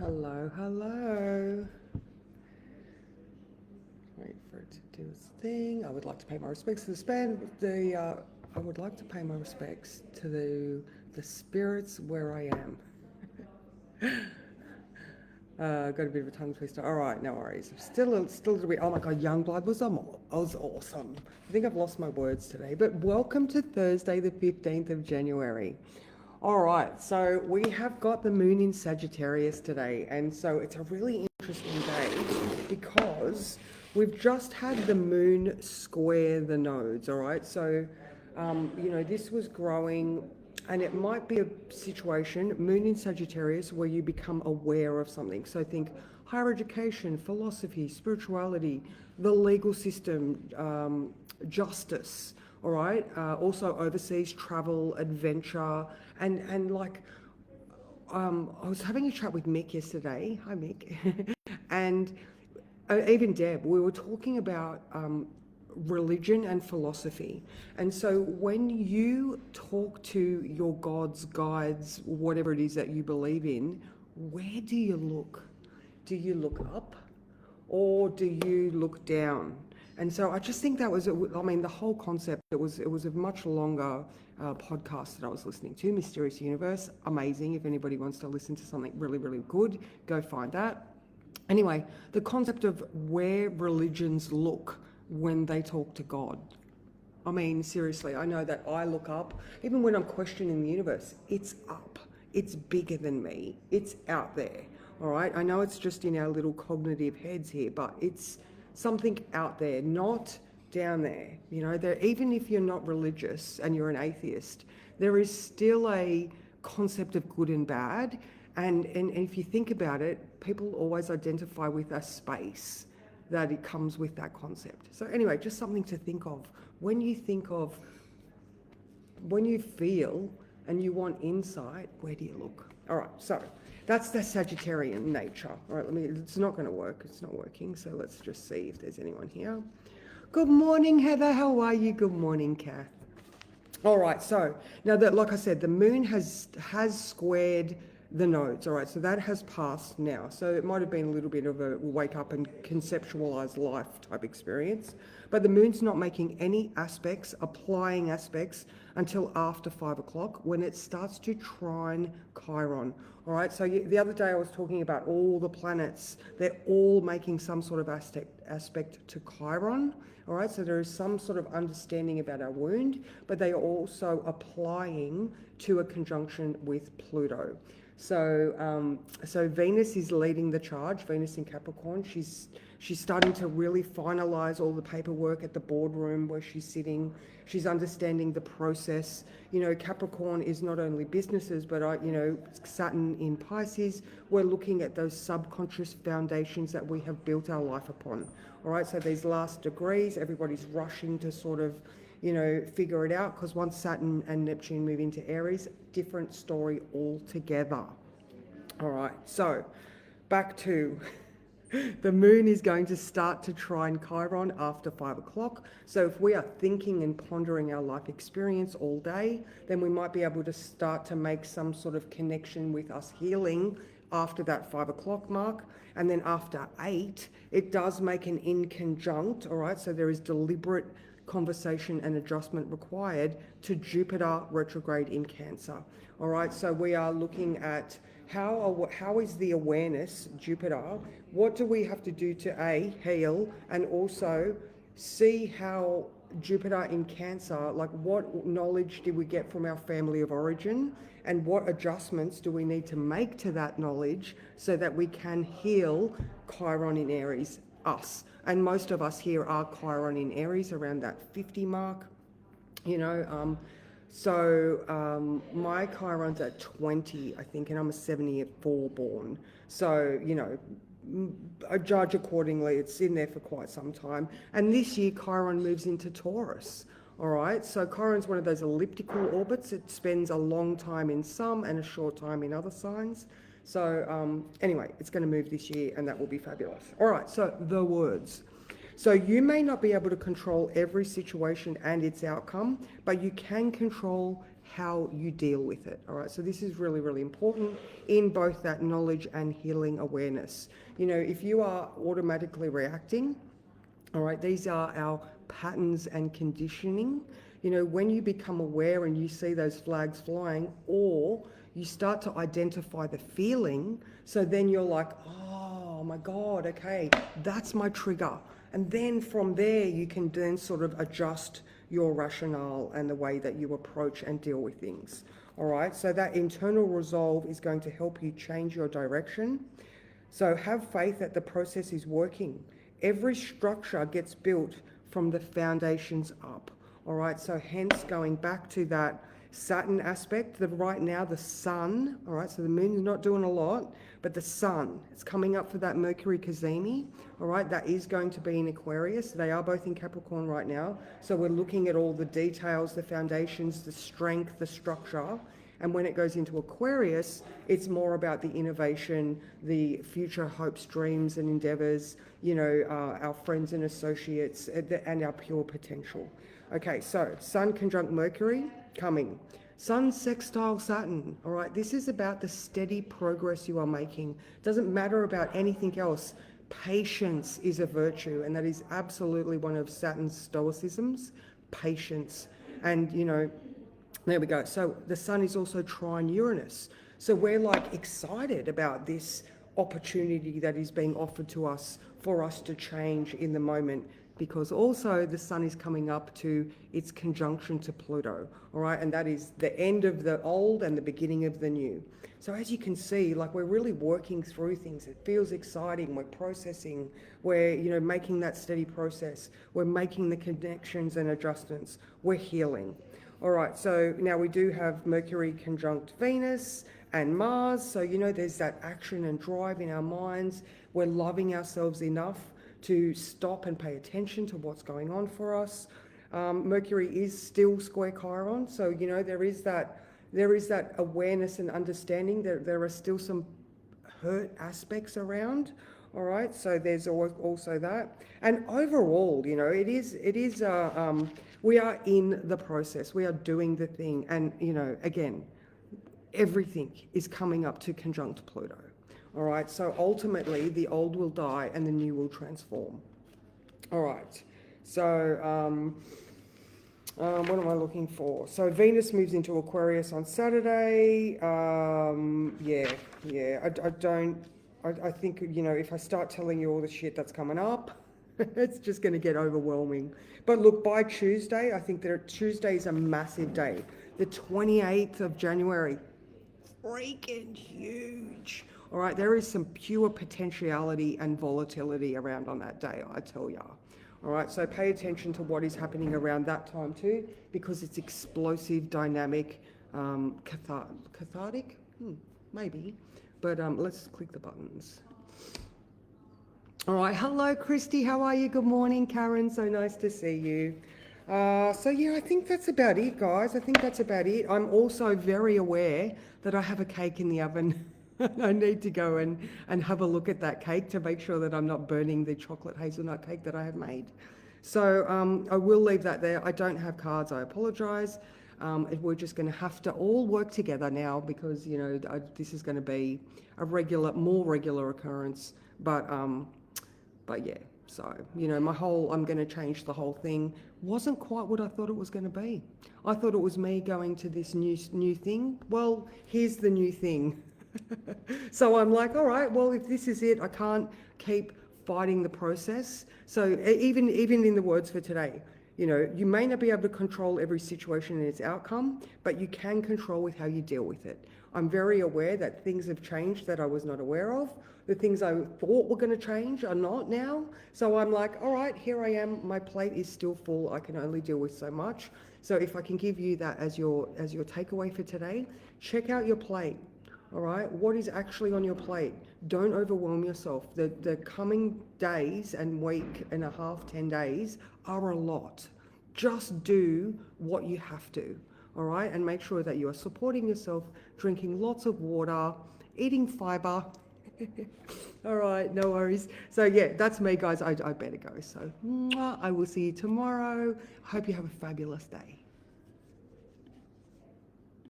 Hello, hello. Wait for it to do its thing. I would like to pay my respects to the span. I would like to pay my respects to the spirits where I am. Got a bit of a tongue twister. All right, no worries. Still a little bit. Oh my God, Youngblood was awesome. I think I've lost my words today. But welcome to Thursday, the 15th of January. All right, so we have got the moon in Sagittarius today, and so it's a really interesting day because we've just had the moon square the nodes. All right, so this was growing, and it might be a situation, moon in Sagittarius, where you become aware of something. So think higher education, philosophy, spirituality, the legal system, justice. All right. Also overseas travel, adventure, and like I was having a chat with Mick yesterday. Hi, Mick, and even Deb. We were talking about religion and philosophy, and so when you talk to your gods, guides, whatever it is that you believe in, where do you look? Do you look up, or do you look down? And so I just think that was, I mean, the whole concept, it was a much longer podcast that I was listening to, Mysterious Universe, amazing. If anybody wants to listen to something really, really good, go find that. Anyway, the concept of where religions look when they talk to God. I mean, seriously, I know that I look up, even when I'm questioning the universe, it's up. It's bigger than me. It's out there. All right. I know it's just in our little cognitive heads here, but it's something out there, not down there. There, even if you're not religious and you're an atheist, there is still a concept of good and bad. And if you think about it, people always identify with a space that it comes with that concept. So anyway, just something to think of. When you feel and you want insight, where do you look? All right, so that's the Sagittarian nature. All right, it's not going to work. It's not working. So let's just see if there's anyone here. Good morning, Heather. How are you? Good morning, Kath. All right, so now that, like I said, the moon has squared the nodes. All right, so that has passed now. So it might have been a little bit of a wake up and conceptualize life type experience. But the moon's not making any aspects, applying aspects, until after 5 o'clock when it starts to trine Chiron. All right, so the other day I was talking about all the planets. They're all making some sort of aspect to Chiron. All right, so there is some sort of understanding about our wound, but they are also applying to a conjunction with Pluto. So Venus is leading the charge. Venus in Capricorn. She's starting to really finalize all the paperwork at the boardroom where she's sitting. She's understanding the process. Capricorn is not only businesses, but Saturn in Pisces. We're looking at those subconscious foundations that we have built our life upon. All right. So these last degrees, everybody's rushing to sort of figure it out, because once Saturn and Neptune move into Aries, different story altogether. All right, so back to the moon is going to start to trine Chiron after 5 o'clock. So if we are thinking and pondering our life experience all day, then we might be able to start to make some sort of connection with us healing after that 5 o'clock mark. And then after 8, it does make an inconjunct, all right? So there is deliberate conversation and adjustment required to Jupiter retrograde in Cancer. All right, so we are looking at how is the awareness, Jupiter, what do we have to do to heal, and also see how Jupiter in Cancer, like what knowledge did we get from our family of origin, and what adjustments do we need to make to that knowledge so that we can heal Chiron in Aries, us. And most of us here are Chiron in Aries around that 50 mark, my Chiron's at 20, I think, and I'm a 74 born. So, I judge accordingly. It's in there for quite some time. And this year, Chiron moves into Taurus. All right, so Chiron's one of those elliptical orbits. It spends a long time in some and a short time in other signs. So anyway, it's going to move this year, and that will be fabulous. All right, so the words. So you may not be able to control every situation and its outcome, but you can control how you deal with it. All right, so this is really, really important in both that knowledge and healing awareness. You know, if you are automatically reacting, all right, these are our patterns and conditioning. You know, when you become aware and you see those flags flying, or you start to identify the feeling, so then you're like, oh my God, okay, that's my trigger. And then from there, you can then sort of adjust your rationale and the way that you approach and deal with things. All right, so that internal resolve is going to help you change your direction. So have faith that the process is working. Every structure gets built from the foundations up. All right, so hence going back to that Saturn aspect, that right now the sun, all right, so the moon is not doing a lot, but the sun, it's coming up for that Mercury Cazimi, all right, that is going to be in Aquarius. They are both in Capricorn right now. So we're looking at all the details, the foundations, the strength, the structure. And when it goes into Aquarius, it's more about the innovation, the future hopes, dreams and endeavors, you know, our friends and associates, and our pure potential. Okay, so Sun conjunct Mercury coming. Sun sextile Saturn, all right? This is about the steady progress you are making. Doesn't matter about anything else. Patience is a virtue, and that is absolutely one of Saturn's stoicisms, patience. And, you know, there we go. So the sun is also trine Uranus. So we're like excited about this opportunity that is being offered to us for us to change in the moment, because also the sun is coming up to its conjunction to Pluto, all right? And that is the end of the old and the beginning of the new. So as you can see, like we're really working through things. It feels exciting. We're processing. We're, you know, making that steady process. We're making the connections and adjustments. We're healing. All right, so now we do have Mercury conjunct Venus and Mars. So, you know, there's that action and drive in our minds. We're loving ourselves enough to stop and pay attention to what's going on for us. Mercury is still square Chiron. So, you know, there is that awareness and understanding that there are still some hurt aspects around. All right, so there's also that. And overall, you know, it is we are in the process. We are doing the thing. And, you know, again, everything is coming up to conjunct Pluto. All right, so ultimately the old will die and the new will transform. All right, so what am I looking for? So Venus moves into Aquarius on Saturday. I think, you know, if I start telling you all the shit that's coming up, it's just going to get overwhelming. But look, by Tuesday, I think that Tuesday is a massive day. The 28th of January, freaking huge. All right, there is some pure potentiality and volatility around on that day, I tell ya. All right, so pay attention to what is happening around that time too, because it's explosive, dynamic, cathartic, maybe. But let's click the buttons. All right, hello, Christy. How are you? Good morning, Karen. So nice to see you. So yeah, I think that's about it, guys. I think that's about it. I'm also very aware that I have a cake in the oven. I need to go and have a look at that cake to make sure that I'm not burning the chocolate hazelnut cake that I have made. So I will leave that there. I don't have cards. I apologize. We're just going to have to all work together now, because, you know, this is going to be a more regular occurrence. But yeah, so, you know, I'm going to change the whole thing wasn't quite what I thought it was going to be. I thought it was me going to this new thing. Well, here's the new thing. So I'm like, all right, well, if this is it, I can't keep fighting the process. So even in the words for today, you know, you may not be able to control every situation and its outcome, but you can control with how you deal with it. I'm very aware that things have changed that I was not aware of. The things I thought were going to change are not now. So I'm like, all right, here I am. My plate is still full. I can only deal with so much. So if I can give you that as your takeaway for today, check out your plate. All right, what is actually on your plate? Don't overwhelm yourself. The coming days and week and a half, 10 days are a lot. Just do what you have to, all right? And make sure that you are supporting yourself, drinking lots of water, eating fiber. All right, no worries. So yeah, that's me, guys. I better go. So I will see you tomorrow. I hope you have a fabulous day.